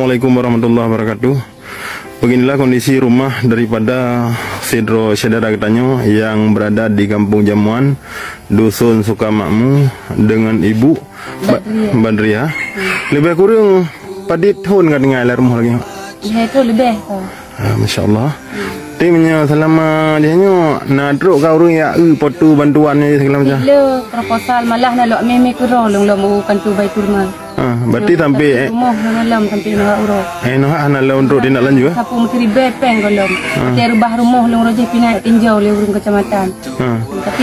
Assalamualaikum warahmatullahi wabarakatuh. Beginilah kondisi rumah daripada Sidro Saudara Getanyo yang berada di Kampung Jamuan, Dusun Sukamakmu dengan Ibu Badriah. Lebih kurang pada tahun kan tinggal rumah lagi. Ya itu lebih. Masya Allah. Timnya selama dia nyo nadruk kau orang ya potu bantuannya segala macam. Bila proposal malah nak lok meme kurang long bantu baitul mal. Berarti sampai rumah malam sampai nak urus. Noh ana la untuk tindak lanjut. Sapu menteri bepeng golong. Dia rubah rumah long roje pinai tinjau le urung kecamatan. Tapi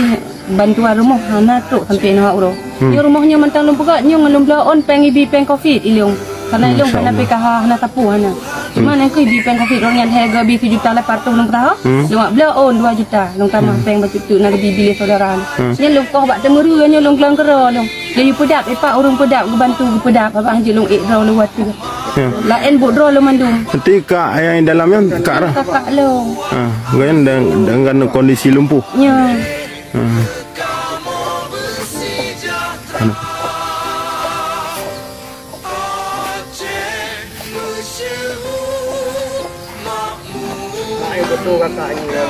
bantuan rumah nadruk sampai nak urus. Dia rumahnya mentang long pegat nyong long blaon peng ibi peng covid ilung. Karena ilung kena PKH na tapu hana. Mana ke ibi peng covid orang yang harga bi 7 juta 800 long tahu. Long blaon 2 juta long tambah peng batu tu nak bibi saudara. Nya long kau bak temeru nya long kelang kera long. Jadi pedap epak orang pedap bantu pedap apa hanje long ikra lewat tu. Lain bodro lo mandung. Ketika yang dalamnya kak dah. Kakak lo. Kan dengan kondisi lumpuh. Ya. Betul kakaknya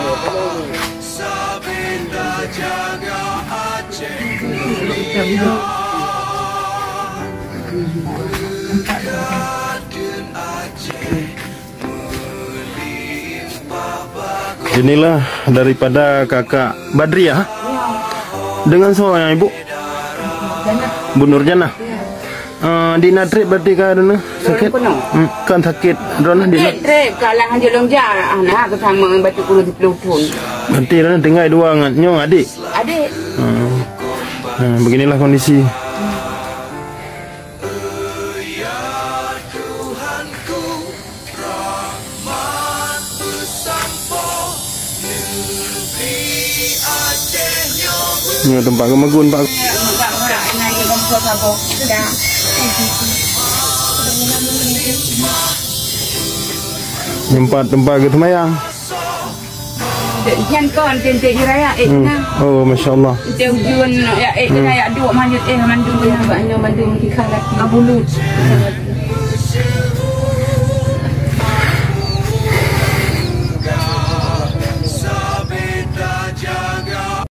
Inilah daripada kakak Badriah dengan seorang ibu Bu Nurjana. Di Nadrib berarti kan sakit kan sakit drone di Nadrib kalau hanya longjar anak ketama batu kulo di pelutun berarti kan tinggal dua nyong adik beginilah kondisi. Ini tempat kemegun Pak. Tempat ke semayang. Jangan kon tentek raya Oh masya Allah. Tujuan ya ya dua manjut mandu banyak mandu kita lagi abulut.